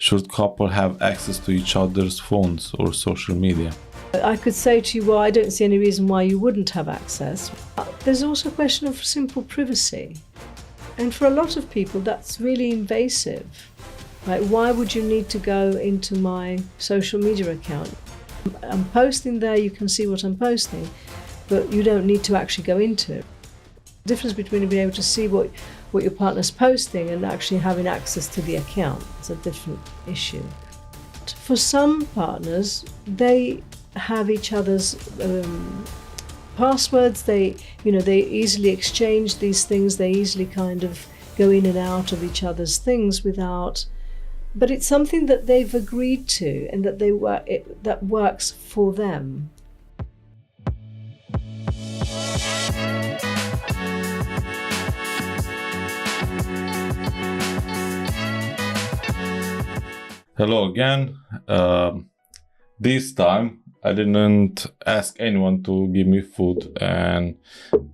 Should couple have access to each other's phones or social media? I could say to you, well, I don't see any reason why you wouldn't have access. There's also a question of simple privacy. And for a lot of people, that's really invasive. Like, why would you need to go into my social media account? I'm posting there, you can see what I'm posting, but you don't need to actually go into it. The difference between being able to see what your partner's posting and actually having access to the account is a different issue. For some partners, they have each other's passwords. They easily exchange these things. They easily kind of go in and out of each other's things without. But it's something that they've agreed to and that that works for them. Hello again. This time I didn't ask anyone to give me food, and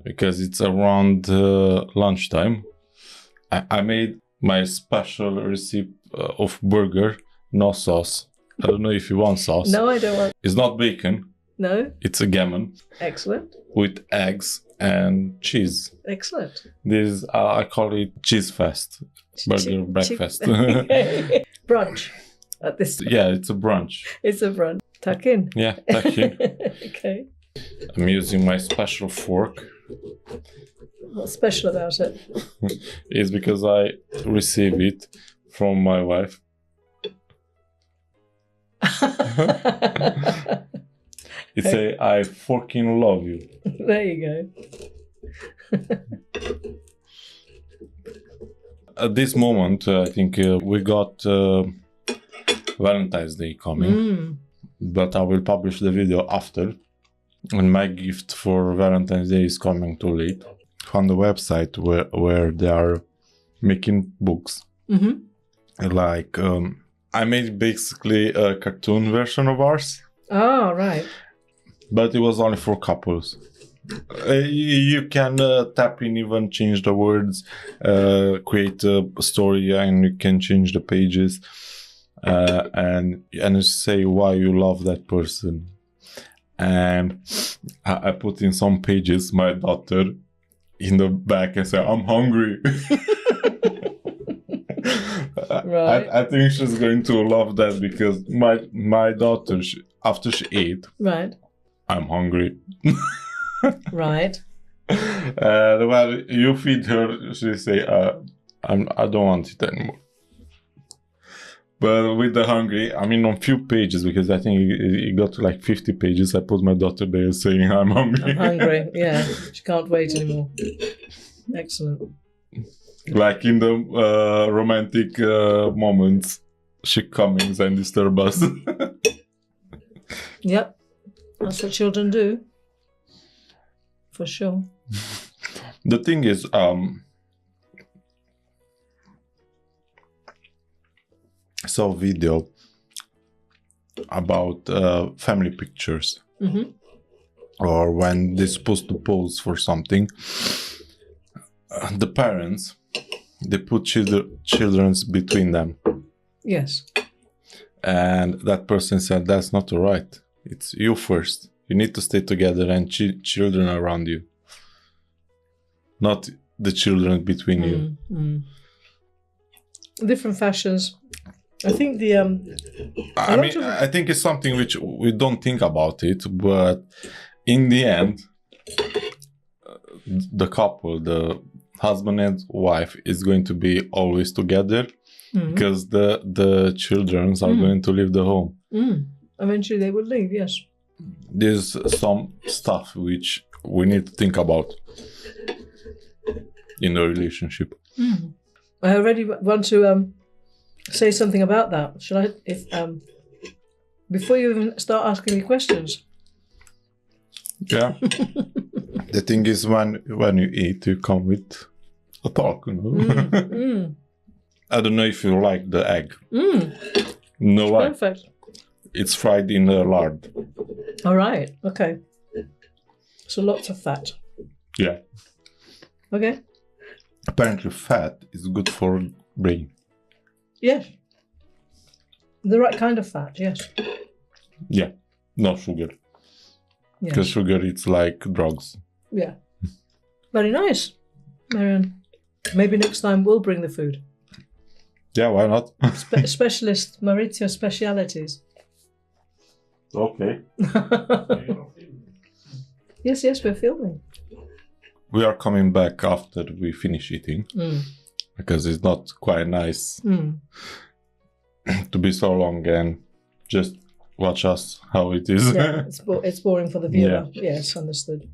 because it's around lunchtime, I made my special recipe of burger, no sauce. I don't know if you want sauce. No, I don't want. It's not bacon. No. It's a gammon. Excellent. With eggs and cheese. Excellent. This I call it cheese fest. Burger breakfast. Brunch. At this time. Yeah, it's a brunch. It's a brunch. Tuck in. Yeah, tuck in. Okay. I'm using my special fork. What's special about it? It's because I received it from my wife. It say, I fucking love you. There you go. At this moment, I think we got Valentine's Day coming, but I will publish the video after. And my gift for Valentine's Day is coming too late. On the website where they are making books. Like, I made basically a cartoon version of ours. Oh, right. But it was only for couples. You can tap in, even change the words, create a story, and you can change the pages, and say why you love that person. And I put in some pages my daughter in the back and say, I'm hungry. Right. I think she's going to love that, because my daughter, after she ate, right, I'm hungry. right. Well, you feed her, she say, I don't want it anymore. But with the hungry, I mean, on few pages, because I think it got to like 50 pages, I put my daughter there saying, I'm hungry. I'm hungry, yeah. She can't wait anymore. Excellent. Like in the romantic moments, she comes and disturbs us. Yep. That's what children do. For sure. The thing is, I saw a video about family pictures, or when they're supposed to pose for something. The parents, they put children between them. Yes. And that person said, that's not right. It's you first. You need to stay together, and children around you. Not the children between you. Different fashions. I think I think it's something which we don't think about it, but in the end, the couple, the husband and wife, is going to be always together, because the children are going to leave the home. Eventually they will leave, yes. There's some stuff which we need to think about in the relationship. I already want to say something about that. Shall I? If before you even start asking me questions. Yeah. The thing is, when you eat, you come with a talk. You know? I don't know if you like the egg. No, why? Perfect. It's fried in lard. All right. Okay. So lots of fat. Yeah. Okay. Apparently, fat is good for brain. Yes. The right kind of fat, yes. Yeah, not sugar. Yeah. Because sugar, it's like drugs. Yeah. Very nice, Marianne. Maybe next time we'll bring the food. Yeah, why not? Specialist Maurizio specialities. Okay. Yes, we're filming. We are coming back after we finish eating. Because it's not quite nice to be so long and just watch us how it is. Yeah, it's boring for the viewer. Yeah. Yes, understood.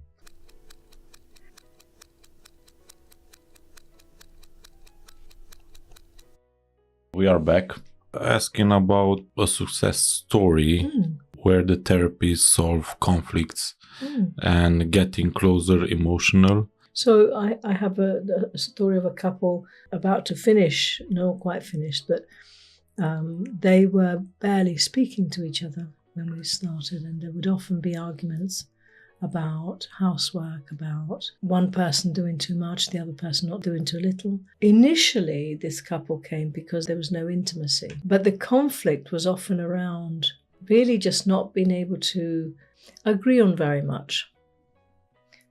We are back asking about a success story where the therapists solve conflicts and getting closer emotional. So I have a story of a couple about to finish, not quite finished, but they were barely speaking to each other when we started, and there would often be arguments about housework, about one person doing too much, the other person not doing too little. Initially, this couple came because there was no intimacy, but the conflict was often around really just not being able to agree on very much.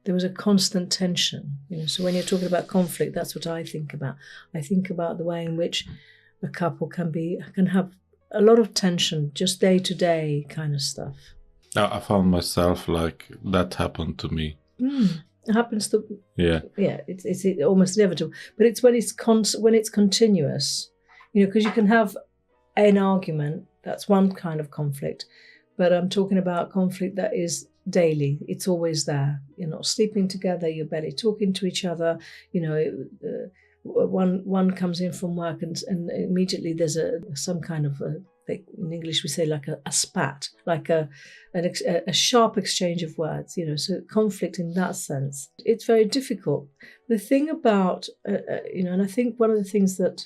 There was a constant tension, so when you're talking about conflict, that's what I think about. I think about the way in which a couple can have a lot of tension, just day-to-day kind of stuff. I found myself like that happened to me. It happens to... Yeah. Yeah, it's almost inevitable. But it's when it's continuous, because you can have an argument, that's one kind of conflict, but I'm talking about conflict that is daily. It's always there. You're not sleeping together, you're barely talking to each other, one comes in from work and immediately there's some kind of in English we say like a spat, like a sharp exchange of words, so conflict in that sense. It's very difficult. The thing about, and I think one of the things that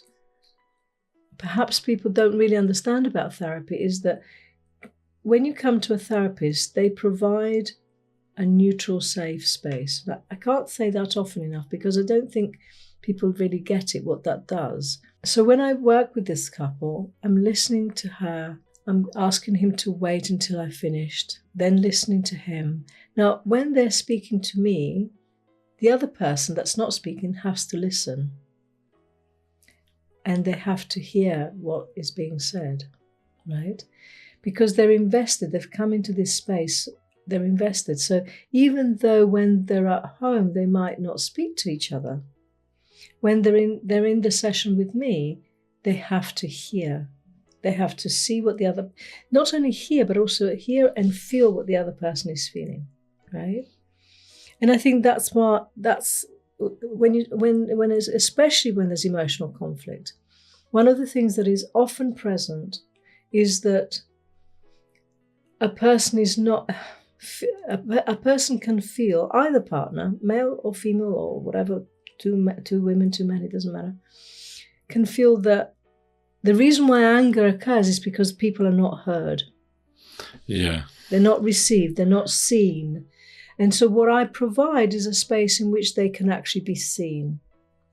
perhaps people don't really understand about therapy is that when you come to a therapist, they provide a neutral, safe space. I can't say that often enough because I don't think people really get it, what that does. So when I work with this couple, I'm listening to her, I'm asking him to wait until I finished, then listening to him. Now, when they're speaking to me, the other person that's not speaking has to listen. And they have to hear what is being said, right? Because they're invested, they've come into this space, they're invested. So even though when they're at home, they might not speak to each other, when they're in the session with me, they have to hear. They have to see what the other, not only hear, but also hear and feel what the other person is feeling, right? And I think that's especially when there's emotional conflict, one of the things that is often present is that a person can feel, either partner, male or female or whatever, two women, two men, it doesn't matter, can feel that the reason why anger occurs is because people are not heard. Yeah. They're not received, they're not seen. And so what I provide is a space in which they can actually be seen,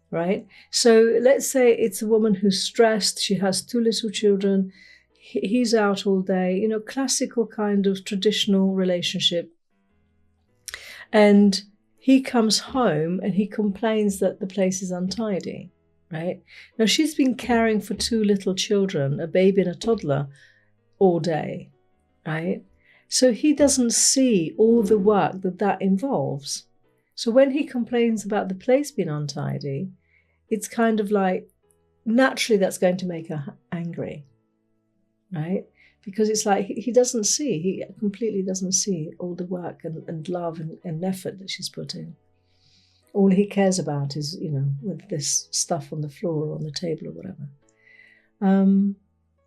right? So let's say it's a woman who's stressed, she has two little children, he's out all day, classical kind of traditional relationship. And he comes home and he complains that the place is untidy, right? Now, she's been caring for two little children, a baby and a toddler, all day, right? So he doesn't see all the work that involves. So when he complains about the place being untidy, it's kind of like, naturally that's going to make her angry, right? Because it's like he completely doesn't see all the work and love and effort that she's put in. All he cares about is, with this stuff on the floor or on the table or whatever.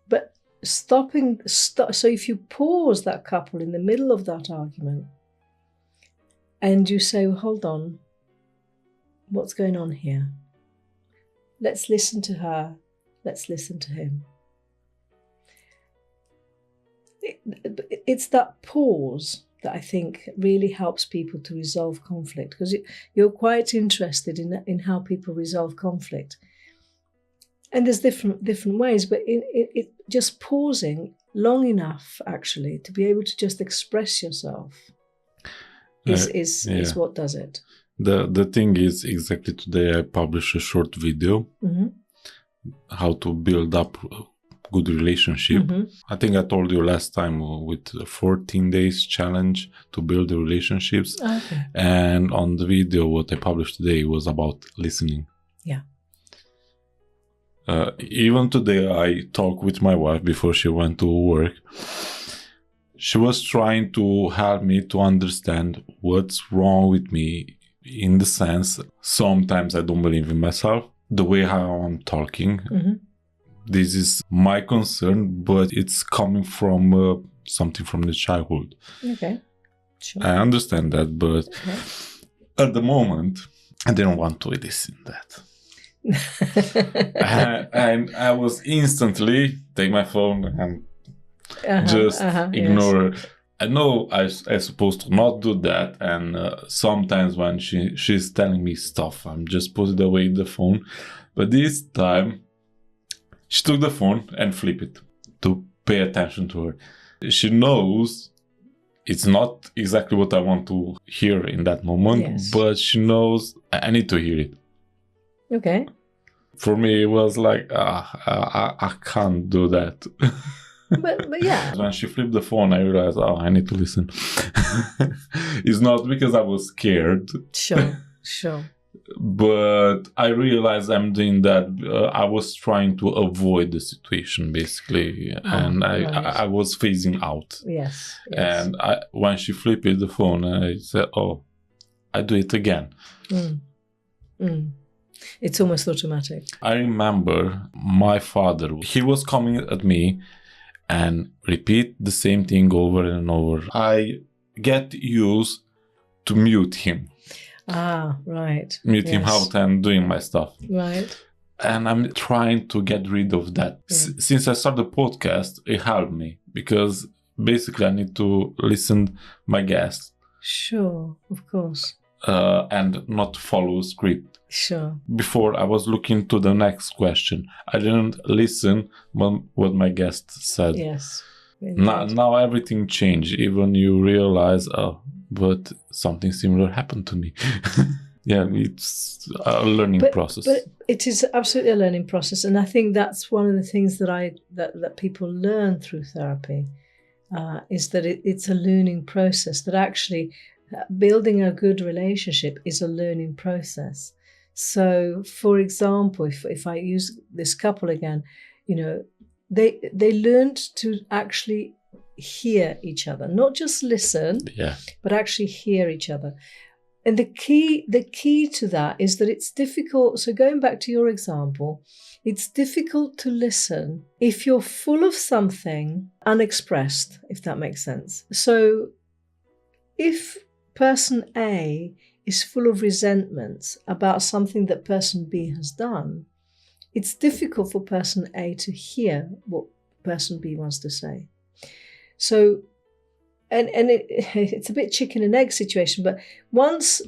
But so if you pause that couple in the middle of that argument and you say, well, hold on, what's going on here? Let's listen to her, let's listen to him. It's that pause that I think really helps people to resolve conflict, because you're quite interested in how people resolve conflict. And there's different ways, but it just pausing long enough actually to be able to just express yourself is what does it. The thing is, exactly today I published a short video, how to build up a good relationship. I think I told you last time with a 14 days challenge to build the relationships. Okay. And on the video, what I published today was about listening. Yeah. Even today, I talked with my wife before she went to work. She was trying to help me to understand what's wrong with me, in the sense, sometimes I don't believe in myself, the way how I'm talking. This is my concern, but it's coming from something from the childhood. Okay, sure. I understand that, but at the moment, I didn't want to listen to that. And I was instantly take my phone and just ignore. Yes. I know I'm supposed to not do that, and sometimes when she's telling me stuff, I'm just put it away the phone. But this time, she took the phone and flipped it to pay attention to her. She knows it's not exactly what I want to hear in that moment, but she knows I need to hear it. Okay. For me, it was like, I can't do that. But yeah. When she flipped the phone, I realized, I need to listen. It's not because I was scared. Sure. But I realized I'm doing that. I was trying to avoid the situation, basically. And I was phasing out. Yes. And when she flipped the phone, I said, I do it again. It's almost automatic. I remember my father, he was coming at me and repeat the same thing over and over. I get used to mute him. Right. Mute him out and doing my stuff. Right. And I'm trying to get rid of that. Since I started the podcast, it helped me because basically I need to listen my guests. Sure, of course. And not follow script. Sure. Before I was looking to the next question. I didn't listen what my guest said. Yes. Now everything changed. Even you realize, but something similar happened to me. It's a learning process. But it is absolutely a learning process, and I think that's one of the things that people learn through therapy, is that it's a learning process. That actually building a good relationship is a learning process. So, for example, if I use this couple again, they learned to actually hear each other, not just listen, but actually hear each other. And the key to that is that it's difficult. So going back to your example, it's difficult to listen if you're full of something unexpressed, if that makes sense. So if person A is full of resentments about something that person B has done, it's difficult for person A to hear what person B wants to say. So, and it's a bit chicken and egg situation, but once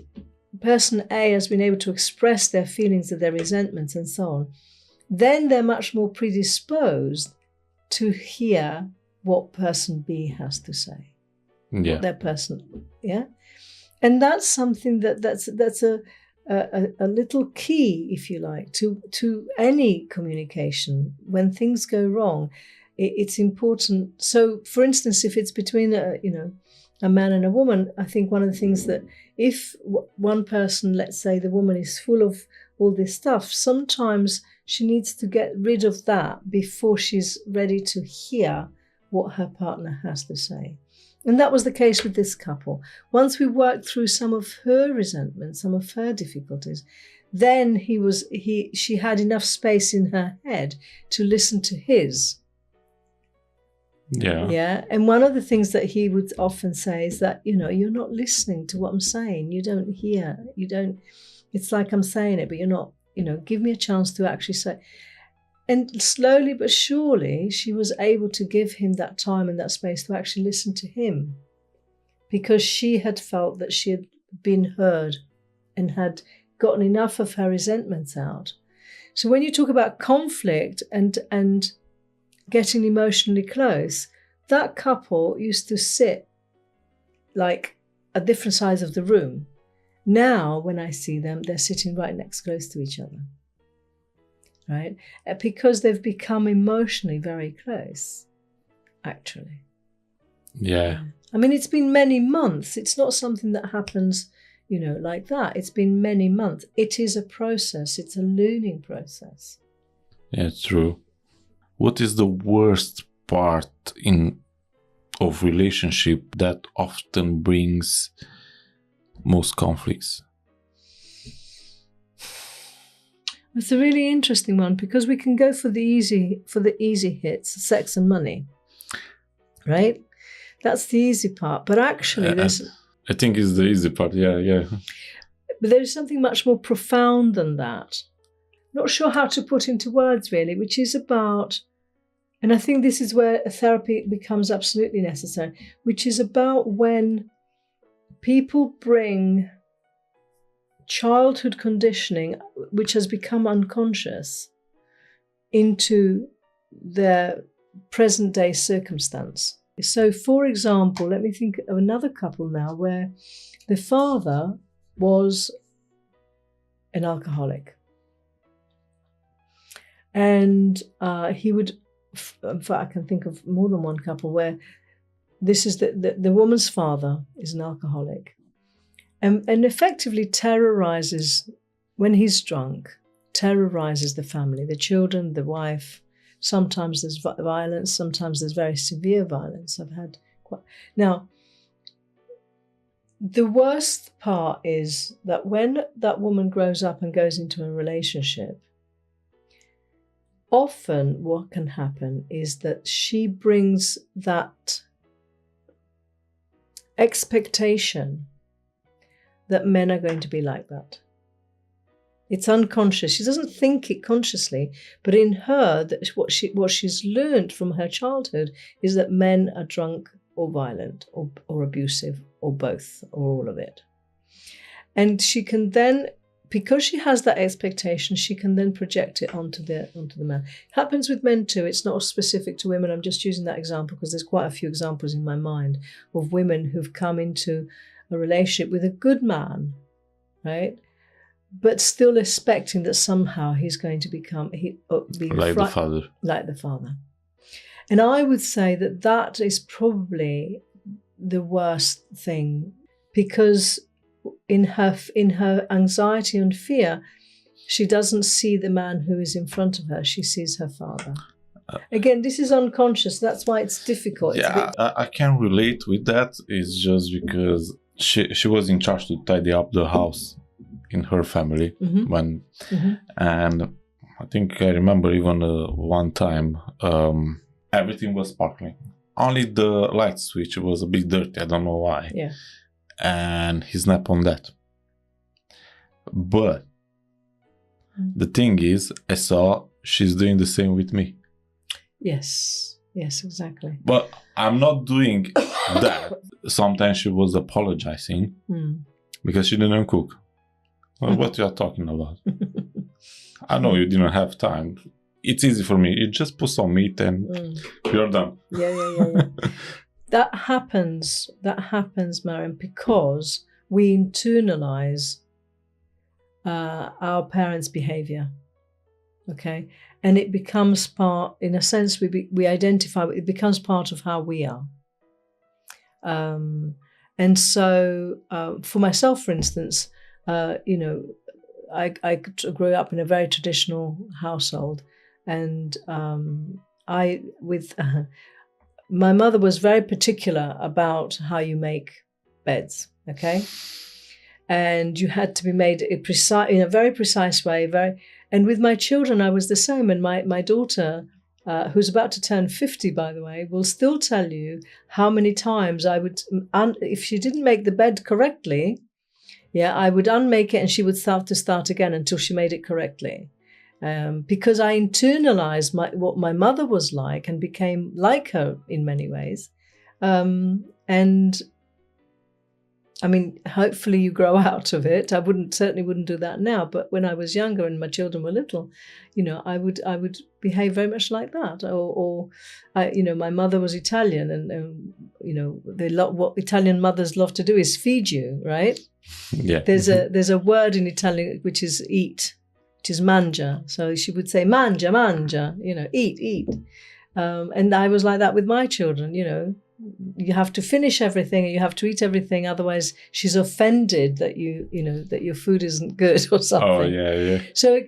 person A has been able to express their feelings of their resentments and so on, then they're much more predisposed to hear what person B has to say. What their person, and that's something that's a little key, if you like, to any communication. When things go wrong, it's important. So, for instance, if it's between a man and a woman, I think one of the things that if one person, let's say the woman, is full of all this stuff, sometimes she needs to get rid of that before she's ready to hear what her partner has to say. And that was the case with this couple. Once we worked through some of her resentment, some of her difficulties, then she had enough space in her head to listen to his. And one of the things that he would often say is that, you're not listening to what I'm saying. You don't hear. It's like I'm saying it, but you're not, give me a chance to actually say. And slowly but surely, she was able to give him that time and that space to actually listen to him, because she had felt that she had been heard and had gotten enough of her resentments out. So when you talk about conflict and getting emotionally close, that couple used to sit like at different sides of the room. Now, when I see them, they're sitting right next close to each other, right? Because they've become emotionally very close, actually. Yeah. I mean, it's been many months. It's not something that happens, like that. It's been many months. It is a process. It's a learning process. Yeah, true. What is the worst part of relationship that often brings most conflicts? It's a really interesting one, because we can go for the easy hits, sex and money, right? That's the easy part. But actually, I think it's the easy part. Yeah. But there's something much more profound than that. Not sure how to put into words, really, which is about, and I think this is where therapy becomes absolutely necessary, which is about when people bring childhood conditioning, which has become unconscious, into their present day circumstance. So, for example, let me think of another couple now where the father was an alcoholic. And he would, in fact, I can think of more than one couple where this is the woman's father is an alcoholic and effectively terrorizes, when he's drunk, terrorizes the family, the children, the wife. Sometimes there's violence, sometimes there's very severe violence. Now, the worst part is that when that woman grows up and goes into a relationship, often what can happen is that she brings that expectation that men are going to be like that. It's unconscious. She doesn't think it consciously, but in her, what she's learned from her childhood is that men are drunk or violent or abusive or both or all of it. And she can then, because she has that expectation, she can then project it onto the man. It happens with men too. It's not specific to women. I'm just using that example because there's quite a few examples in my mind of women who've come into a relationship with a good man, right? But still expecting that somehow he's going to be the father. Like the father. And I would say that is probably the worst thing, because in her anxiety and fear, she doesn't see the man who is in front of her. She sees her father. Again, this is unconscious. That's why it's difficult. Yeah, I can relate with that. It's just because she was in charge to tidy up the house in her family and I think I remember even one time everything was sparkling. Only the light switch was a bit dirty. I don't know why. Yeah. And he snapped on that. But the thing is, I saw she's doing the same with me. Yes, exactly. But I'm not doing that. Sometimes she was apologizing because she didn't cook. Well, what you are talking about? I know you didn't have time. It's easy for me. You just put some meat and you're done. Yeah. That happens, Mariam, because we internalize our parents' behavior. Okay, and it becomes part. In a sense, we identify. It becomes part of how we are. And so, for myself, for instance. I grew up in a very traditional household, and my mother was very particular about how you make beds. Okay, and you had to be made in a very precise way. And with my children, I was the same. And my daughter, who's about to turn 50, by the way, will still tell you how many times I would, if she didn't make the bed correctly. Yeah, I would unmake it and she would start again until she made it correctly. Because I internalized what my mother was like and became like her in many ways. And I mean, hopefully you grow out of it. I certainly wouldn't do that now. But when I was younger and my children were little, I would behave very much like that. My mother was Italian, and what Italian mothers love to do is feed you, right? Yeah. There's a word in Italian which is eat, which is mangia. So she would say mangia, mangia, eat. And I was like that with my children, You have to finish everything and you have to eat everything, otherwise she's offended that that your food isn't good or something. Oh yeah. So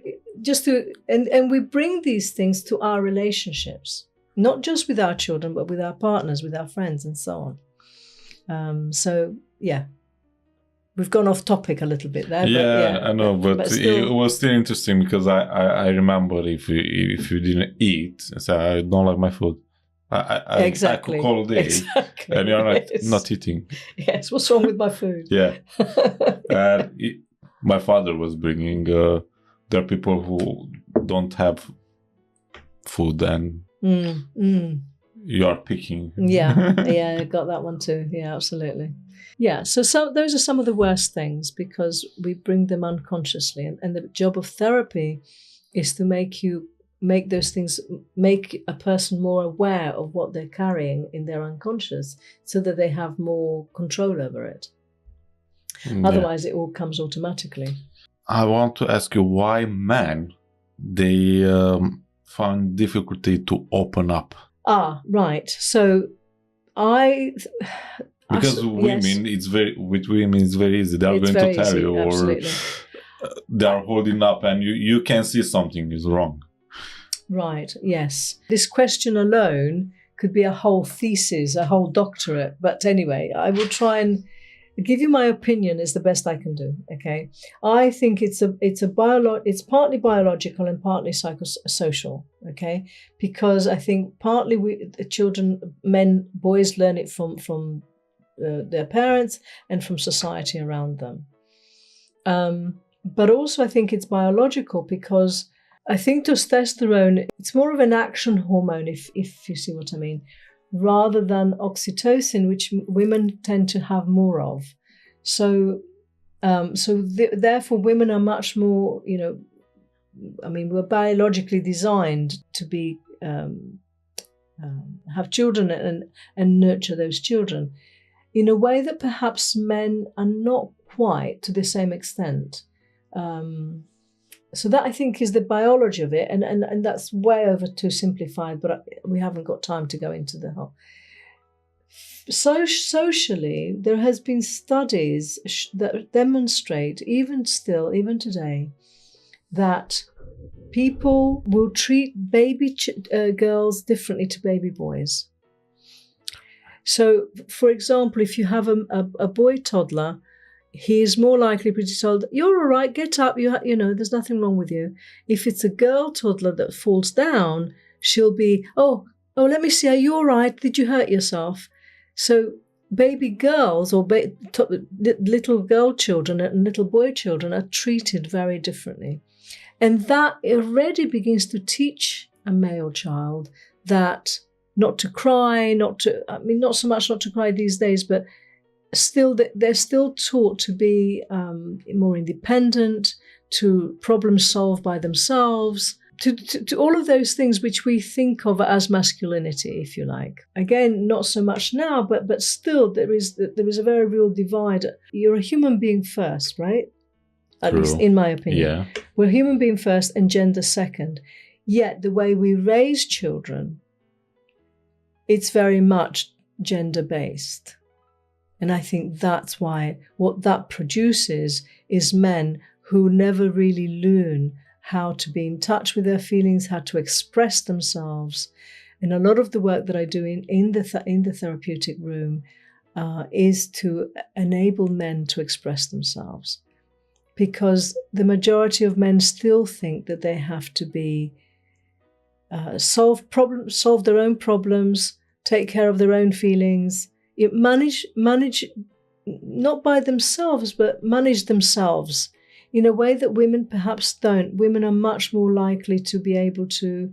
and we bring these things to our relationships, not just with our children, but with our partners, with our friends, and so on. So yeah, we've gone off topic a little bit there. Yeah, but I know, but still, it was still interesting because I remember if you didn't eat, so I don't like my food. Exactly. I cook all day, exactly. and you're Yes. not eating. Yes, what's wrong with my food? Yeah. My father was bringing. There are people who don't have food, and you are picking. Yeah, I got that one too. Yeah, absolutely. Yeah, so those are some of the worst things because we bring them unconsciously, and the job of therapy is to make those things, make a person more aware of what they're carrying in their unconscious so that they have more control over it. Yeah. Otherwise, it all comes automatically. I want to ask you why men, they find difficulty to open up. Right. So because women, yes. with women, it's very easy. They are going to tell you, absolutely. Or they are holding up and you can see something is wrong. Right, yes. This question alone could be a whole thesis, a whole doctorate. But anyway, I will try and give you my opinion as the best I can do, okay? I think it's partly biological and partly psychosocial, okay? Because I think partly children, boys learn it from their parents and from society around them. But also I think it's biological because I think testosterone, it's more of an action hormone, if you see what I mean, rather than oxytocin, which women tend to have more of. So therefore women are much more, we're biologically designed to be, have children and nurture those children in a way that perhaps men are not quite to the same extent. So that I think is the biology of it, and that's way over too simplified, but we haven't got time to go into the whole. So socially, there has been studies that demonstrate, even today, that people will treat baby girls differently to baby boys. So, for example, if you have a boy toddler, he is more likely to be told, "You're all right, get up, there's nothing wrong with you." If it's a girl toddler that falls down, she'll be, oh, let me see, are you all right? Did you hurt yourself? So baby girls or little girl children and little boy children are treated very differently. And that already begins to teach a male child that not to cry, not so much not to cry these days, but still they're still taught to be more independent, to problem solve by themselves, to all of those things which we think of as masculinity, if you like. Again, not so much now, but still there is a very real divide. You're a human being first, right? At least in my opinion. Yeah. We're human being first and gender second. Yet the way we raise children, it's very much gender-based. And I think that's why what that produces is men who never really learn how to be in touch with their feelings, how to express themselves. And a lot of the work that I do in the therapeutic room is to enable men to express themselves. Because the majority of men still think that they have to be solve their own problems, take care of their own feelings, manage not by themselves, but manage themselves in a way that women perhaps don't. Women are much more likely to be able to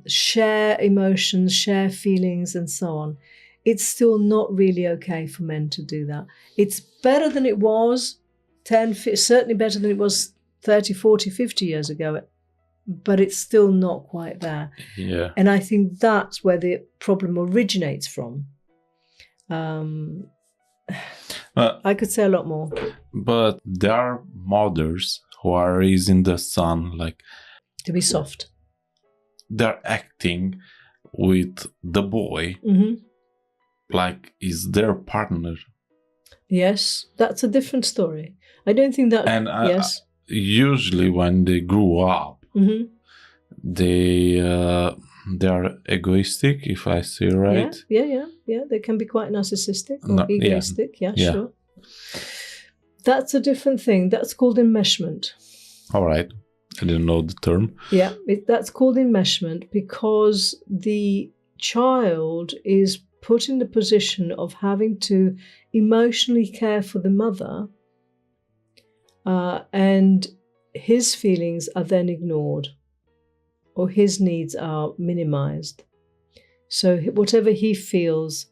share emotions, share feelings, and so on. it's still not really okay for men to do that. It's better than it was 10, certainly better than it was 30, 40, 50 years ago, but it's still not quite there. Yeah. And I think that's where the problem originates from. I could say a lot more. But there are mothers who are raising the son like... To be soft. They're acting with the boy like is their partner. Yes, that's a different story. I don't think that... And yes. Usually when they grew up, they are egoistic, if I say right. Yeah. They can be quite narcissistic or egoistic. Yeah, sure. That's a different thing. That's called enmeshment. All right. I didn't know the term. Yeah, that's called enmeshment because the child is put in the position of having to emotionally care for the mother, and his feelings are then ignored or his needs are minimized. So whatever he feels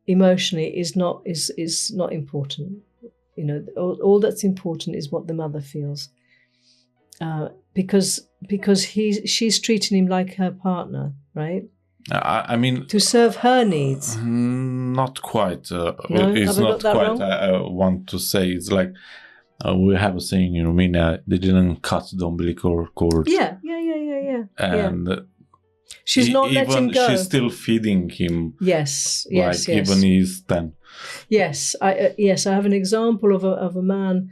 emotionally is not important. You know, all that's important is what the mother feels. Because she's treating him like her partner, right? I mean, to serve her needs. Not quite. No? It's not quite. Wrong? I want to say it's like we have a saying in Romania: they didn't cut the umbilical cord. Yeah. And she's not letting him go. She's still feeding him. Yes. Even he's 10. Yes, I have an example of a man.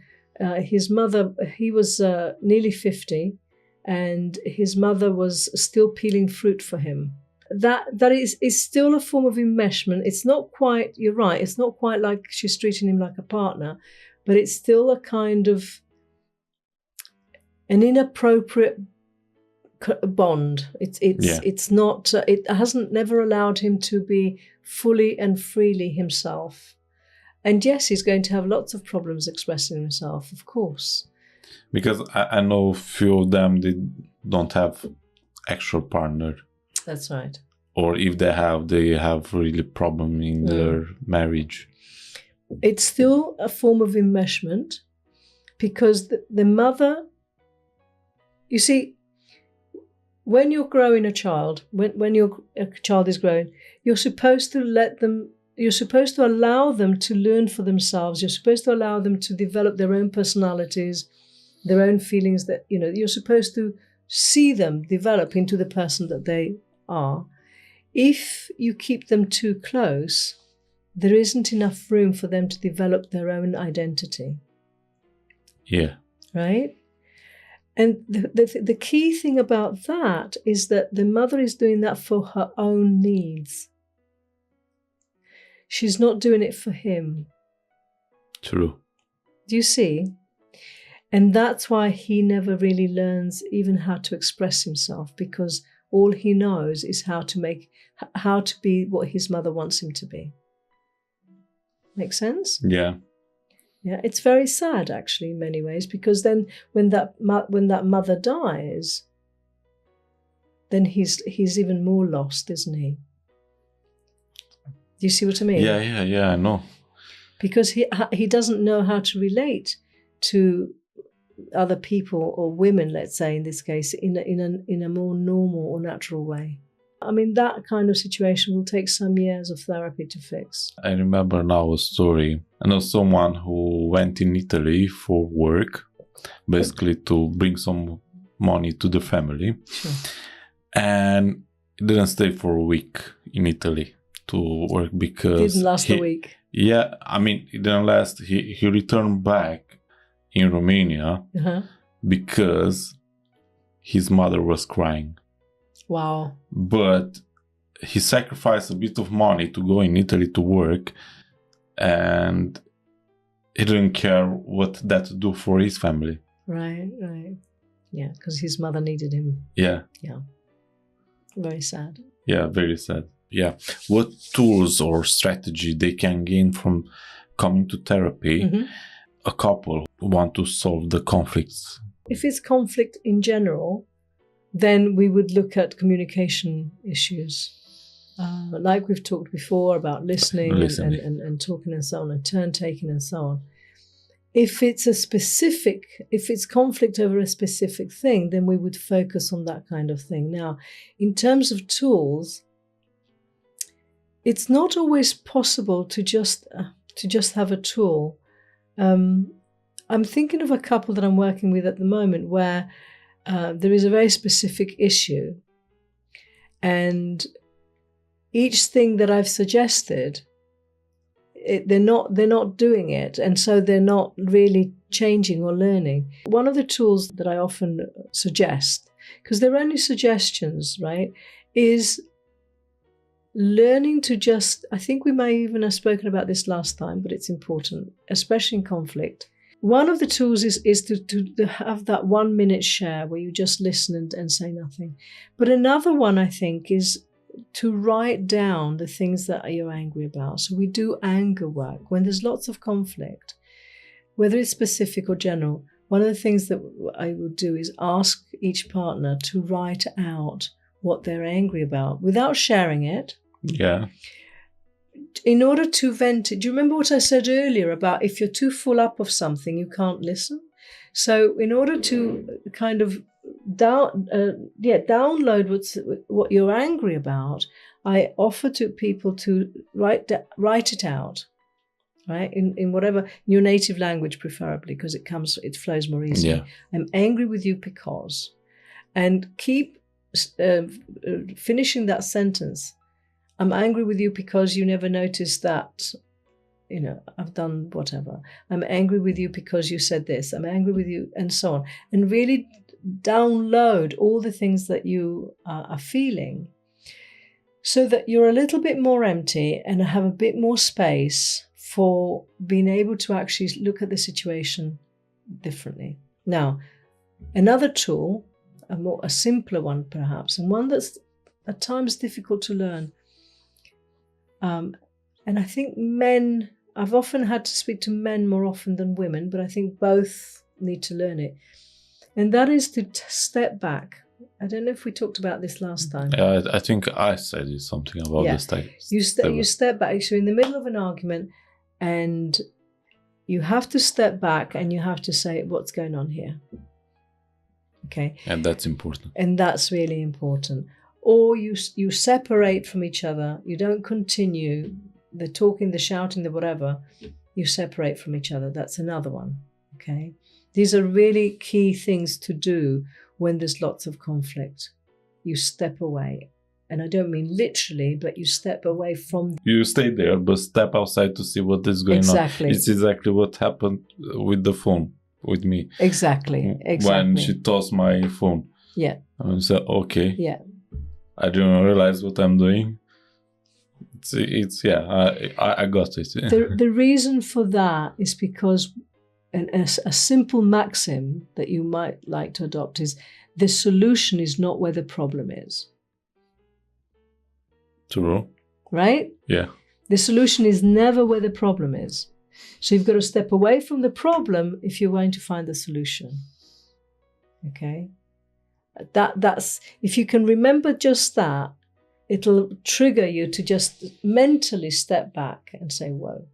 His mother, he was nearly 50, and his mother was still peeling fruit for him. That is still a form of enmeshment. It's not quite, you're right, it's not quite like she's treating him like a partner, but it's still a kind of an inappropriate bond. It's not, it hasn't never allowed him to be fully and freely himself. And yes, he's going to have lots of problems expressing himself, of course. Because I know a few of them, they don't have actual partner. That's right. Or if they have really problem in their marriage. It's still a form of enmeshment because the mother, you see, when you're growing a child, when a child is growing, you're supposed to allow them to learn for themselves. You're supposed to allow them to develop their own personalities, their own feelings. That you're supposed to see them develop into the person that they are. If you keep them too close, there isn't enough room for them to develop their own identity. Yeah. Right? And the key thing about that is that the mother is doing that for her own needs. She's not doing it for him. True. Do you see? And that's why he never really learns even how to express himself, because all he knows is how to be what his mother wants him to be. Make sense? Yeah. Yeah, it's very sad actually in many ways, because then when that mother dies, then he's even more lost, isn't he? Do you see what I mean? Yeah, I know. Because he doesn't know how to relate to other people or women, let's say in this case, in a more normal or natural way. I mean, that kind of situation will take some years of therapy to fix. I remember now a story. I know someone who went in Italy for work, basically to bring some money to the family. Sure. And he didn't stay for a week in Italy to work because... It didn't last a week. Yeah, I mean, it didn't last. He returned back in Romania because his mother was crying. Wow. But he sacrificed a bit of money to go in Italy to work, and he didn't care what that would do for his family. Right. Yeah, because his mother needed him. Yeah. Very sad. Yeah, very sad. Yeah. What tools or strategy they can gain from coming to therapy, a couple who want to solve the conflicts? If it's conflict in general, then we would look at communication issues. like we've talked before about listening. And talking and so on, and turn taking and so on. If it's conflict over a specific thing, then we would focus on that kind of thing. Now, in terms of tools, it's not always possible to just have a tool. I'm thinking of a couple that I'm working with at the moment where there is a very specific issue, and each thing that I've suggested, they're not doing it, and so they're not really changing or learning. One of the tools that I often suggest, because they're only suggestions, right, is learning to just, I think we may even have spoken about this last time, but it's important, especially in conflict. One of the tools is to have that 1 minute share where you just listen and say nothing. But another one, I think, is to write down the things that you're angry about. So we do anger work when there's lots of conflict, whether it's specific or general. One of the things that I would do is ask each partner to write out what they're angry about without sharing it. Yeah. In order to vent it. Do you remember what I said earlier about if you're too full up of something, you can't listen? So in order to kind of download what you're angry about, I offer to people to write it out, right? In whatever, in your native language preferably, because it flows more easily. Yeah. I'm angry with you because, and keep finishing that sentence. I'm angry with you because you never noticed that, I've done whatever. I'm angry with you because you said this. I'm angry with you, and so on. And really download all the things that you are feeling so that you're a little bit more empty and have a bit more space for being able to actually look at the situation differently. Now, another tool, a simpler one perhaps, and one that's at times difficult to learn. And I think I've often had to speak to men more often than women, but I think both need to learn it. And that is to step back. I don't know if we talked about this last time. I think I said something about this type. You step back. So in the middle of an argument, and you have to step back and you have to say, what's going on here? Okay. And that's important. And that's really important. Or you separate from each other. You don't continue the talking, the shouting, the whatever. You separate from each other. That's another one. Okay. These are really key things to do when there's lots of conflict. You step away. And I don't mean literally, but you step away from... You stay there, but step outside to see what is going on. It's exactly what happened with the phone, with me. Exactly. When she tossed my phone. Yeah. I said, okay. Yeah. I didn't realize what I'm doing. I got it. The reason for that is because a simple maxim that you might like to adopt is the solution is not where the problem is. True. Right? Yeah. The solution is never where the problem is. So you've got to step away from the problem if you're going to find the solution. Okay? That's if you can remember just that, it'll trigger you to just mentally step back and say, whoa.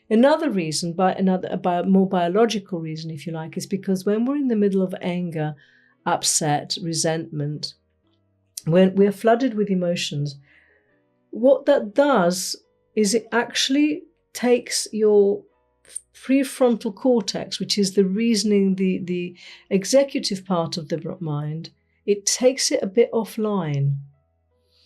Another reason, by a more biological reason, if you like, is because when we're in the middle of anger, upset, resentment, when we're flooded with emotions, what that does is it actually takes your prefrontal cortex, which is the reasoning, the executive part of the mind, it takes it a bit offline,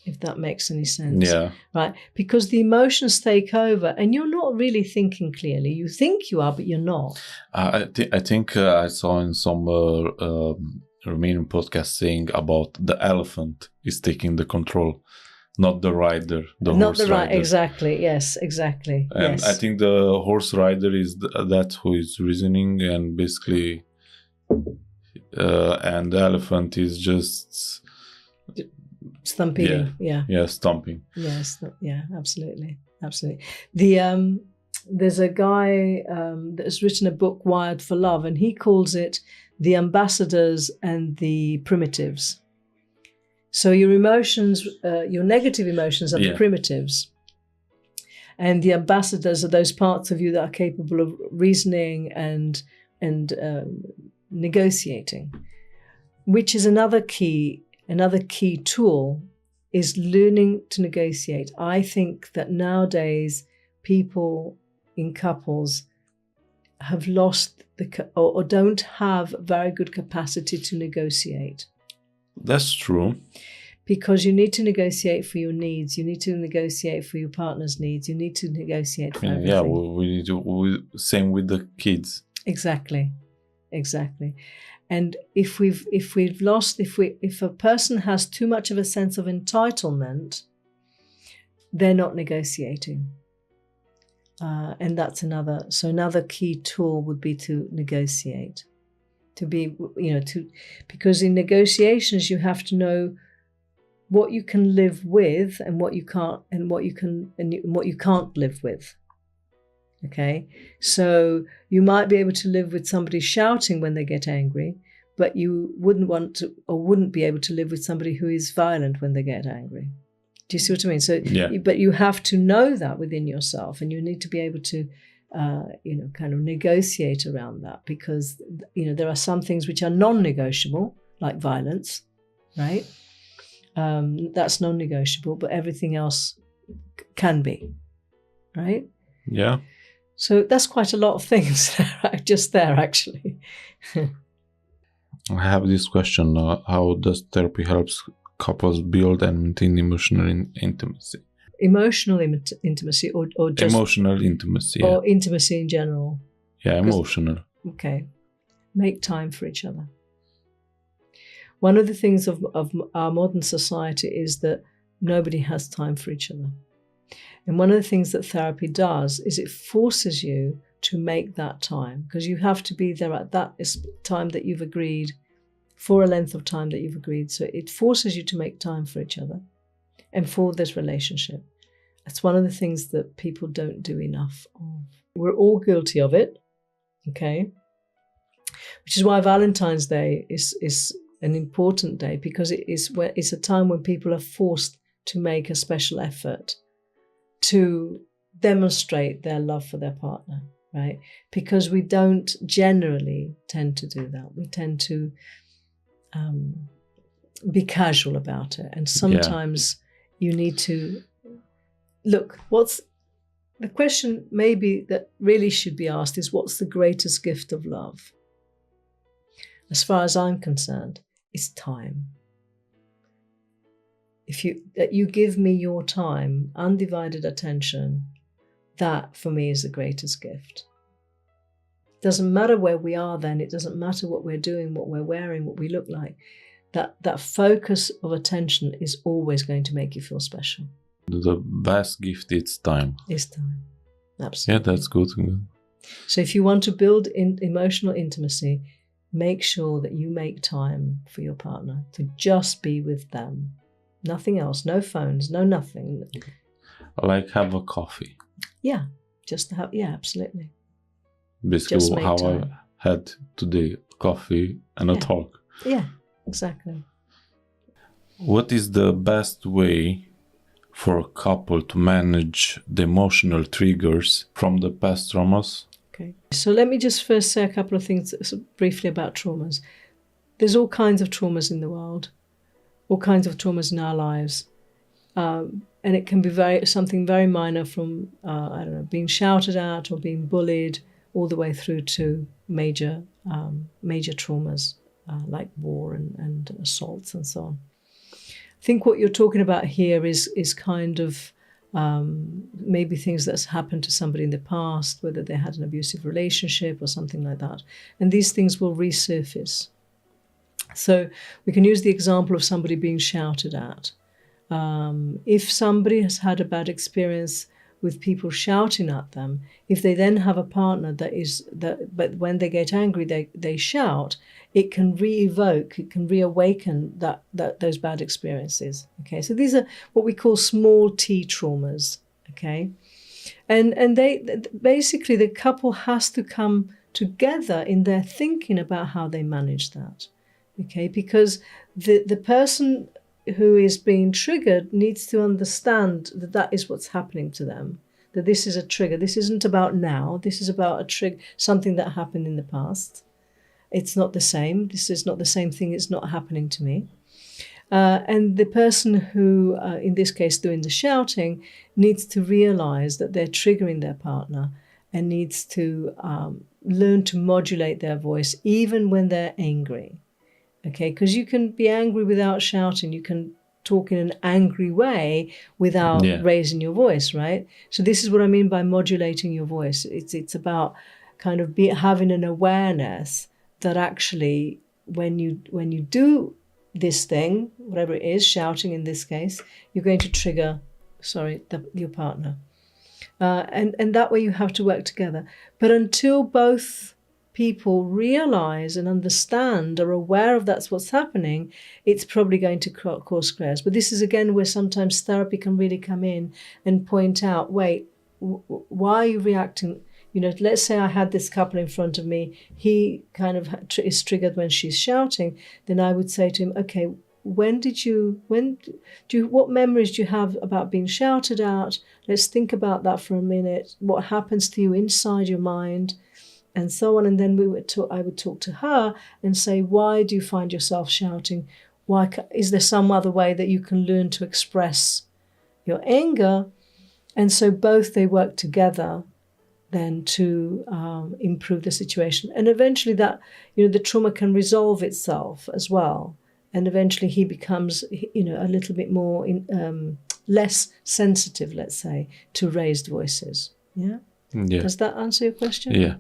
if that makes any sense. Yeah. Right? Because the emotions take over and you're not really thinking clearly. You think you are, but you're not. I think I saw in some Romanian podcast saying about the elephant is taking the control, not the rider, horse rider. Exactly. Yes, exactly. And yes. I think the horse rider is that who is reasoning, and basically, and the elephant is just stumping. Yeah, stomping. Yes, yeah, absolutely. There's a guy that has written a book, Wired for Love, and he calls it the ambassadors and the primitives. So your emotions, your negative emotions are the primitives. And the ambassadors are those parts of you that are capable of reasoning and negotiating, which is another key tool, is learning to negotiate. I think that nowadays people in couples have lost or don't have very good capacity to negotiate. That's true. Because you need to negotiate for your needs. You need to negotiate for your partner's needs. You need to negotiate for everything. Yeah, we need to. Same with the kids. Exactly. And if a person has too much of a sense of entitlement, they're not negotiating. And that's another key tool would be to negotiate. Because in negotiations you have to know what you can live with and what you can't, and what you can't live with. Okay, so you might be able to live with somebody shouting when they get angry, but you wouldn't be able to live with somebody who is violent when they get angry. Do you see what I mean? So, but you have to know that within yourself, and you need to be able to, kind of negotiate around that, because there are some things which are non-negotiable, like violence, right? That's non-negotiable, but everything else can be, right? Yeah. So that's quite a lot of things just there, actually. I have this question. How does therapy helps couples build and maintain emotional intimacy? Emotional intimacy or just... Emotional intimacy. Or intimacy in general? Yeah, emotional. Okay. Make time for each other. One of the things of our modern society is that nobody has time for each other. And one of the things that therapy does is it forces you to make that time, because you have to be there at that time that you've agreed, for a length of time that you've agreed. So it forces you to make time for each other and for this relationship. That's one of the things that people don't do enough of. We're all guilty of it, okay? Which is why Valentine's Day is an important day, because it's a time when people are forced to make a special effort to demonstrate their love for their partner, right? Because we don't generally tend to do that. We tend to be casual about it. And sometimes you need to look, the question maybe that really should be asked is, what's the greatest gift of love? As far as I'm concerned, it's time. If you give me your time, undivided attention, that for me is the greatest gift. It doesn't matter where we are then, it doesn't matter what we're doing, what we're wearing, what we look like. That focus of attention is always going to make you feel special. The best gift is time. Is time. Absolutely. Yeah, that's good. So if you want to build emotional intimacy, make sure that you make time for your partner to just be with them. Nothing else, no phones, no nothing. Like have a coffee. Yeah, just to have, absolutely. Basically how time. I had today, coffee and a talk. Yeah, exactly. What is the best way for a couple to manage the emotional triggers from the past traumas? Okay, so let me just first say a couple of things briefly about traumas. There's all kinds of traumas in the world, all kinds of traumas in our lives. And it can be something very minor from, being shouted at or being bullied, all the way through to major traumas like war and assaults and so on. I think what you're talking about here is kind of maybe things that's happened to somebody in the past, whether they had an abusive relationship or something like that. And these things will resurface. So we can use the example of somebody being shouted at. If somebody has had a bad experience with people shouting at them, if they then have a partner but when they get angry, they shout, it can it can reawaken those bad experiences. Okay, so these are what we call small T traumas. Okay, and they basically, the couple has to come together in their thinking about how they manage that. Okay, because the person who is being triggered needs to understand that that is what's happening to them, that this is a trigger. This isn't about now. This is about a trigger, something that happened in the past. It's not the same. This is not the same thing. It's not happening to me. And the person who, in this case, doing the shouting, needs to realize that they're triggering their partner and needs to learn to modulate their voice even when they're angry. Okay, because you can be angry without shouting. You can talk in an angry way without raising your voice, right? So this is what I mean by modulating your voice. It's about kind of having an awareness that actually when you do this thing, whatever it is, shouting in this case, you're going to trigger, your partner. And that way you have to work together. But until both people realize and understand, are aware of that's what's happening, it's probably going to cause squares. But this is again where sometimes therapy can really come in and point out, wait, why are you reacting? You know, let's say I had this couple in front of me, he kind of is triggered when she's shouting, then I would say to him, okay, what memories do you have about being shouted at? Let's think about that for a minute. What happens to you inside your mind? And so on. And then I would talk to her and say, why do you find yourself shouting? Is there some other way that you can learn to express your anger? And so both they work together then to improve the situation. And eventually that, the trauma can resolve itself as well. And eventually he becomes, a little bit more, less sensitive, let's say, to raised voices. Yeah? Does that answer your question? Yeah.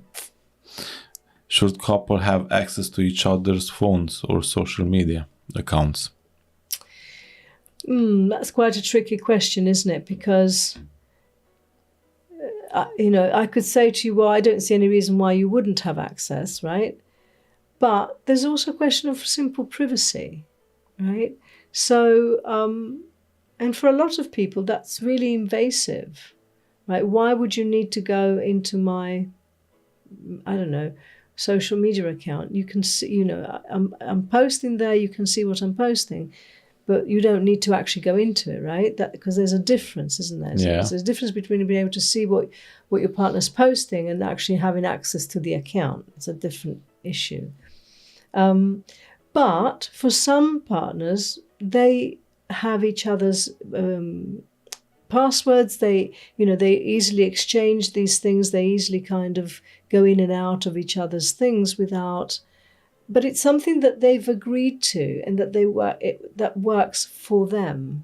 Should couple have access to each other's phones or social media accounts? That's quite a tricky question, isn't it? Because, I could say to you, well, I don't see any reason why you wouldn't have access, right? But there's also a question of simple privacy, right? So, and for a lot of people, that's really invasive, right? Why would you need to go into my, social media account? You can see, I'm posting there, you can see what I'm posting, but you don't need to actually go into it, right? Because there's a difference, isn't there? So there's a difference between being able to see what your partner's posting and actually having access to the account. It's a different issue. But for some partners, they have each other's passwords. They easily exchange these things. They easily kind of go in and out of each other's things but it's something that they've agreed to and that that works for them.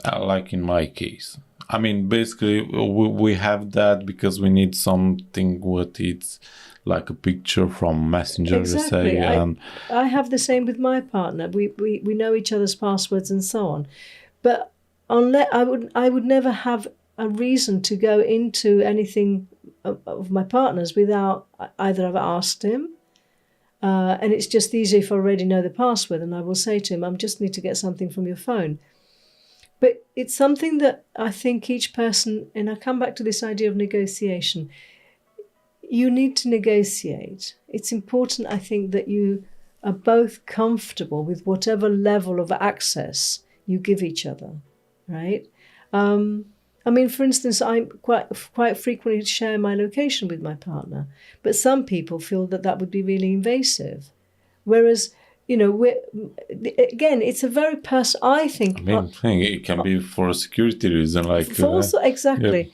Like in my case. I mean, basically, we have that because we need something what it's like a picture from Messenger, exactly. say. I have the same with my partner. We know each other's passwords and so on. But unless I would never have a reason to go into anything of my partner's without either I've asked him, and it's just easier if I already know the password, and I will say to him, I just need to get something from your phone. But it's something that I think each person, and I come back to this idea of negotiation, you need to negotiate. It's important, I think, that you are both comfortable with whatever level of access you give each other, right? For instance, I quite frequently share my location with my partner, but some people feel that would be really invasive. Whereas, again, it's a very personal, I think. It can be for a security reason. Exactly. Yeah.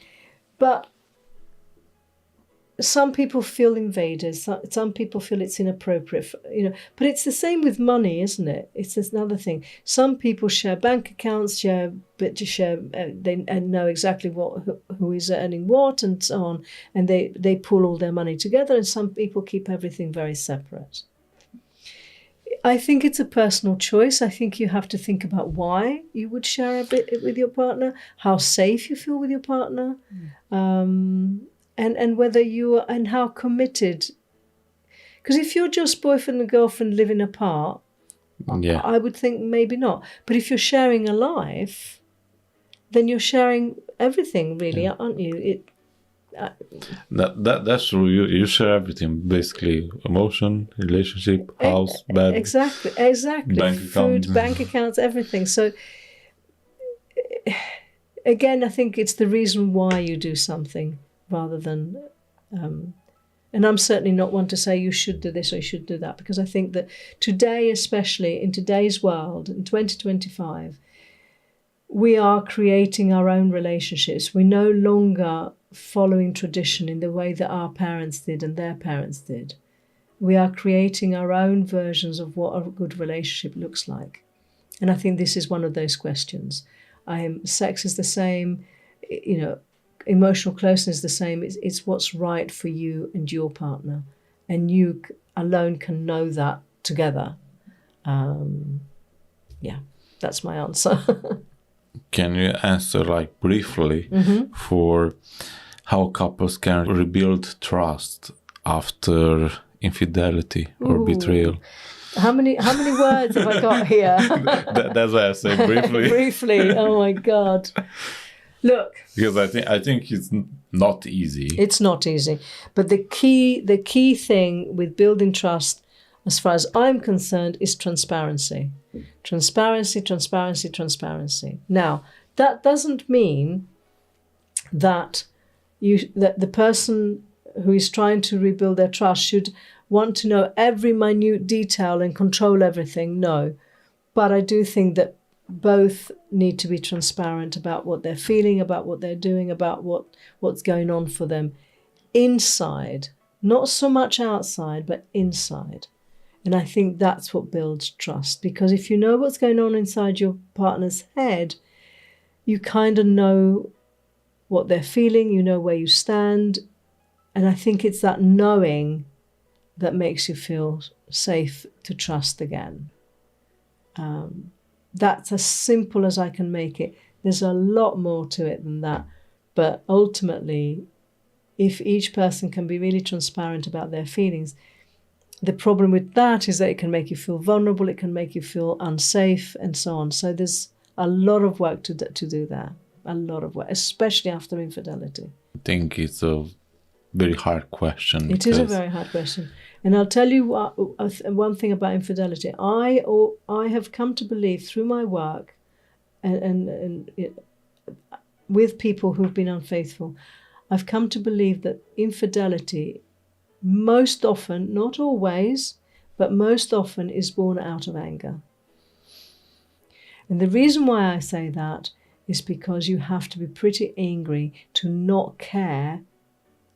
But some people feel invaded. Some people feel it's inappropriate. But it's the same with money, isn't it? It's another thing. Some people share bank accounts, they know exactly who is earning what and so on, and they pull all their money together. And some people keep everything very separate. I think it's a personal choice. I think you have to think about why you would share a bit with your partner, how safe you feel with your partner. And whether and how committed. Because if you're just boyfriend and girlfriend living apart, I would think maybe not. But if you're sharing a life, then you're sharing everything, really, aren't you? That's true. You share everything, basically: emotion, relationship, house, bed. Exactly. Bank Food, account. bank accounts, everything. So again, I think it's the reason why you do something rather than. And I'm certainly not one to say you should do this or you should do that, because I think that today, especially in today's world, in 2025, we are creating our own relationships. We're no longer following tradition in the way that our parents did and their parents did. We are creating our own versions of what a good relationship looks like. And I think this is one of those questions. Sex is the same, emotional closeness is the same. It's what's right for you and your partner. And you alone can know that together. That's my answer. Can you answer briefly for how couples can rebuild trust after infidelity or betrayal? How many words have I got here? That's why I say briefly. Briefly. Oh my God. Look. Because I think it's not easy. It's not easy. But the key thing with building trust, as far as I'm concerned, is transparency. Transparency. Now, that doesn't mean that the person who is trying to rebuild their trust should want to know every minute detail and control everything. No. But I do think that both need to be transparent about what they're feeling, about what they're doing, about what's going on for them inside. Not so much outside, but inside. And I think that's what builds trust. Because if you know what's going on inside your partner's head, you kind of know what they're feeling, you know where you stand. And I think it's that knowing that makes you feel safe to trust again. That's as simple as I can make it. There's a lot more to it than that. But ultimately, if each person can be really transparent about their feelings, the problem with that is that it can make you feel vulnerable, it can make you feel unsafe, and so on. So there's a lot of work to do there. A lot of work, especially after infidelity. I think it's a very hard question. It is a very hard question. And I'll tell you one thing about infidelity. I have come to believe through my work and with people who've been unfaithful, I've come to believe that infidelity most often, not always, but most often is born out of anger. And the reason why I say that is because you have to be pretty angry to not care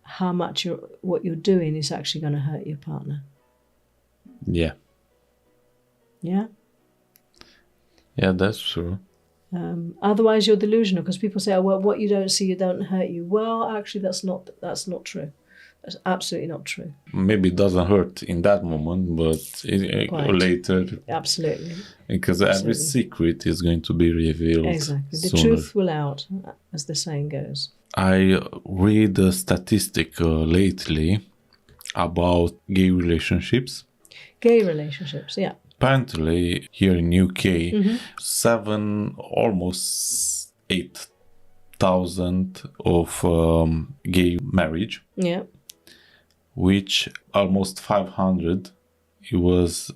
how much what you're doing is actually going to hurt your partner. Yeah. Yeah? Yeah, that's true. Otherwise, you're delusional, because people say, oh, well, what you don't see, you don't hurt you. Well, actually, that's not true. That's absolutely not true. Maybe it doesn't hurt in that moment, but later. Absolutely. Because every secret is going to be revealed. Exactly. The sooner. truth will out, as the saying goes. I read a statistic lately about gay relationships. Gay relationships, yeah. Apparently, here in UK, almost 8,000 of gay marriage. Yeah. Which almost 500 it was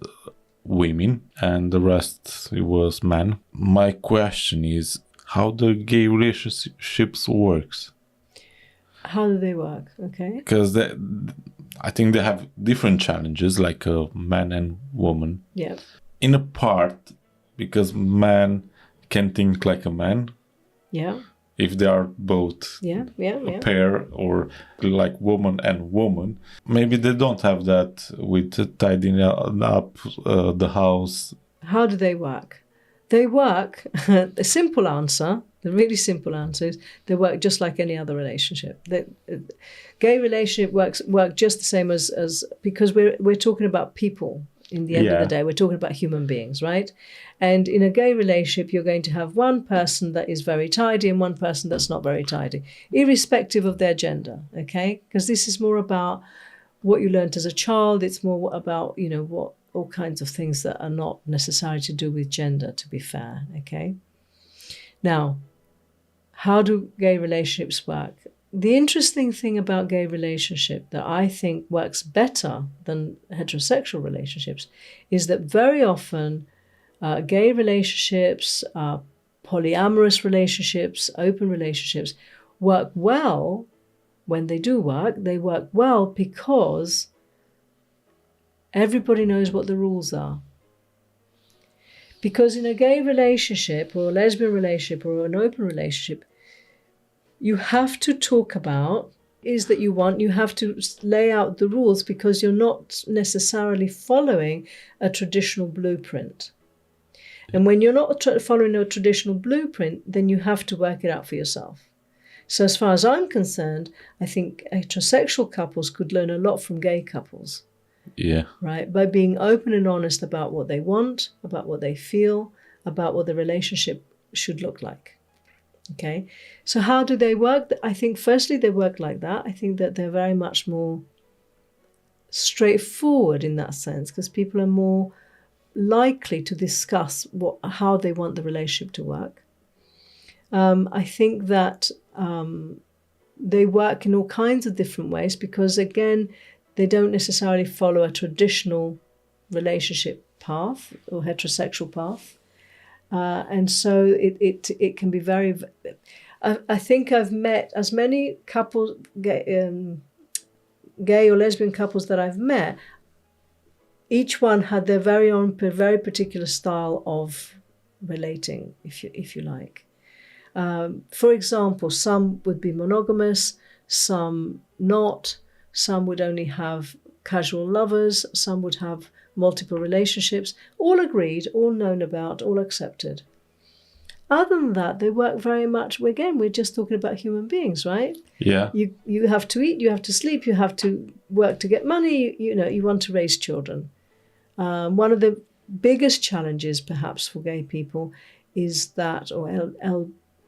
women and the rest it was men. My question is, how do gay relationships works? How do they work? Okay. Because I think they have different challenges, like a man and woman. Yeah. In a part, because man can think like a man. Yeah. If they are both a pair, or like woman and woman, maybe they don't have that with tidying up the house. How do they work? They work, the simple answer, the really simple answer is they work just like any other relationship. Gay relationship work just the same as because we're talking about people. In the end of the day, we're talking about human beings, right? And in a gay relationship, you're going to have one person that is very tidy and one person that's not very tidy, irrespective of their gender, okay? Because this is more about what you learned as a child. It's more about, what all kinds of things that are not necessarily to do with gender, to be fair, okay? Now, how do gay relationships work? The interesting thing about gay relationship that I think works better than heterosexual relationships is that very often gay relationships, polyamorous relationships, open relationships work well. When they do work, they work well because everybody knows what the rules are. Because in a gay relationship or a lesbian relationship or an open relationship, you have to talk about is that you want, you have to lay out the rules because you're not necessarily following a traditional blueprint. And when you're not following a traditional blueprint, then you have to work it out for yourself. So as far as I'm concerned, I think heterosexual couples could learn a lot from gay couples. Yeah. Right? By being open and honest about what they want, about what they feel, about what the relationship should look like. Okay, so how do they work? I think firstly they work like that. I think that they're very much more straightforward in that sense because people are more likely to discuss how they want the relationship to work. I think that they work in all kinds of different ways because, again, they don't necessarily follow a traditional relationship path or heterosexual path. And so it can be very. I think I've met as many couples, gay or lesbian couples that I've met. Each one had their very own, very particular style of relating, if you like. For example, some would be monogamous, some not. Some would only have casual lovers. Some would have multiple relationships, all agreed, all known about, all accepted. Other than that, they work very much, again, we're just talking about human beings, right? Yeah. You have to eat, you have to sleep, you have to work to get money, you want to raise children. One of the biggest challenges perhaps for gay people is that, or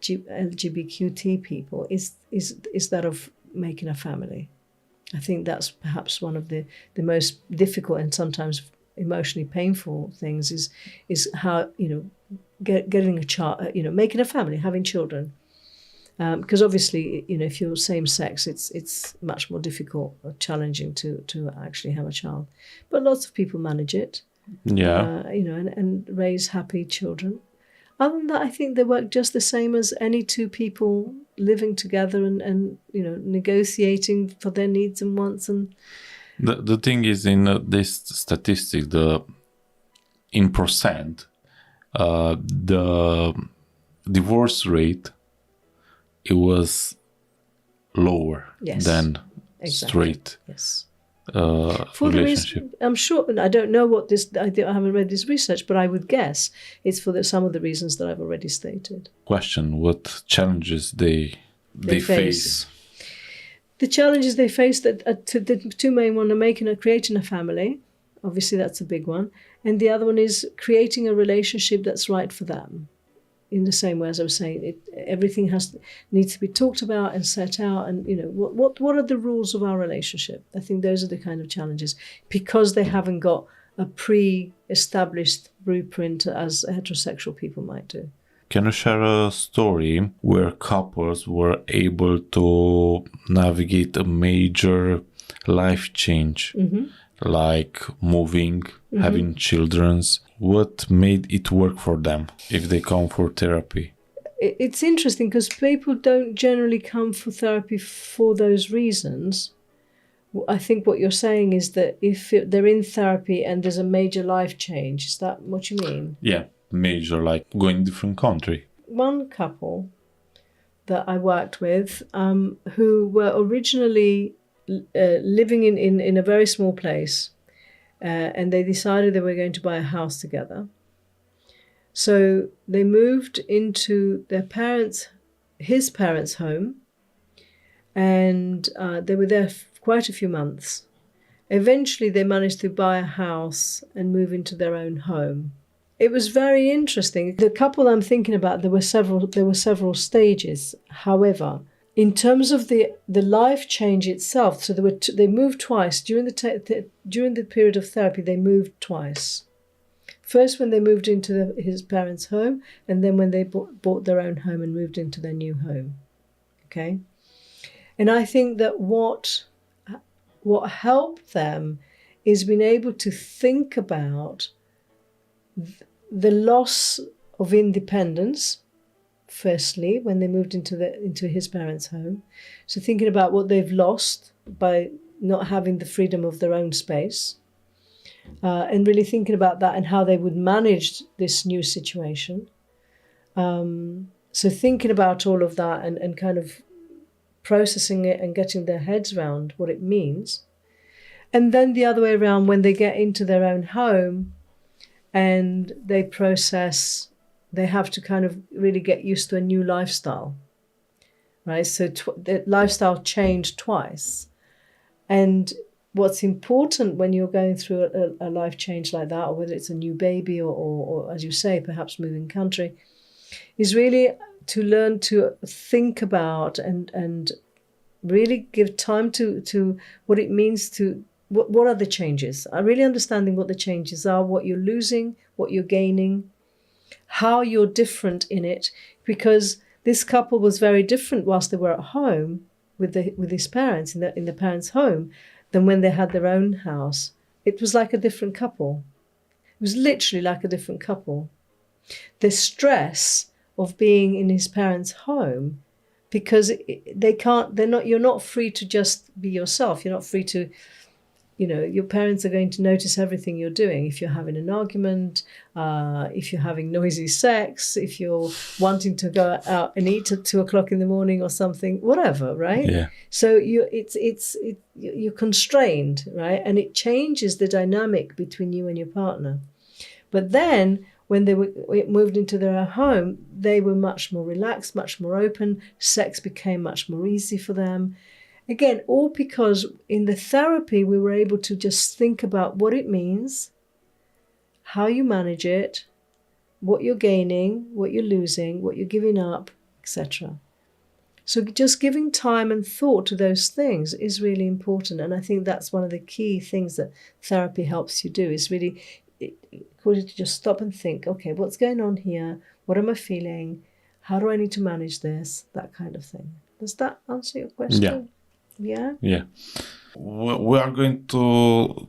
LGBTQ people, is that of making a family. I think that's perhaps one of the most difficult and sometimes emotionally painful things is how, getting a child, making a family, having children. Because obviously, if you're same sex, it's much more difficult or challenging to actually have a child. But lots of people manage it. Yeah. And raise happy children. Other than that, I think they work just the same as any two people living together and negotiating for their needs and wants. And the thing is, in this statistic, in percent, the divorce rate, it was lower than straight. Yes. For the reason, I'm sure, I don't know what this, I haven't read this research, but I would guess it's for some of the reasons that I've already stated. Question, what challenges they face? The challenges they face, the two main one are creating a family. Obviously, that's a big one. And the other one is creating a relationship that's right for them. In the same way as I was saying, everything needs to be talked about and set out. And what are the rules of our relationship? I think those are the kind of challenges because they haven't got a pre-established blueprint as heterosexual people might do. Can you share a story where couples were able to navigate a major life change, like moving, having children? What made it work for them if they come for therapy? It's interesting because people don't generally come for therapy for those reasons. I think what you're saying is that if they're in therapy and there's a major life change, is that what you mean? Yeah, major, like going different country. One couple that I worked with who were originally living in a very small place. And they decided they were going to buy a house together. So they moved into his parents' home, and they were there quite a few months. Eventually, they managed to buy a house and move into their own home. It was very interesting. The couple I'm thinking about, there were several stages. However, in terms of the life change itself, so they moved twice during the period of therapy. They moved twice. First, when they moved into his parents' home, and then when they bought their own home and moved into their new home. Okay, And I think that what helped them is being able to think about the loss of independence, firstly, when they moved into his parents' home. So thinking about what they've lost by not having the freedom of their own space, and really thinking about that and how they would manage this new situation. So thinking about all of that and kind of processing it and getting their heads around what it means. And then the other way around, when they get into their own home and they process, they have to kind of really get used to a new lifestyle, right? So the lifestyle changed twice. And what's important when you're going through a life change like that, or whether it's a new baby or as you say, perhaps moving country, is really to learn to think about and really give time to what it means to, what are the changes? Really understanding what the changes are, what you're losing, what you're gaining, how you're different in it, because this couple was very different whilst they were at home with his parents in the parents' home than when they had their own house. It was like a different couple. It was literally like a different couple. The stress of being in his parents' home, because you're not free to just be yourself. You're not free to, your parents are going to notice everything you're doing. If you're having an argument, if you're having noisy sex, if you're wanting to go out and eat at 2:00 in the morning or something, whatever, right? Yeah. So you're constrained, right? And it changes the dynamic between you and your partner. But then when they moved into their home, they were much more relaxed, much more open. Sex became much more easy for them. Again, all because in the therapy, we were able to just think about what it means, how you manage it, what you're gaining, what you're losing, what you're giving up, etc. So just giving time and thought to those things is really important. And I think that's one of the key things that therapy helps you do, is really cause you to just stop and think, okay, what's going on here? What am I feeling? How do I need to manage this? That kind of thing. Does that answer your question? Yeah? Yeah. We are going to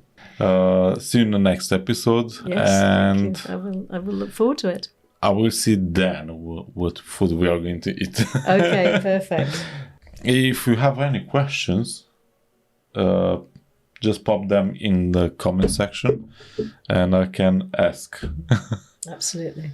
see you in the next episode. Yes, and thank you. I will look forward to it. I will see then what food we are going to eat. Okay, perfect. If you have any questions, just pop them in the comment section and I can ask. Absolutely.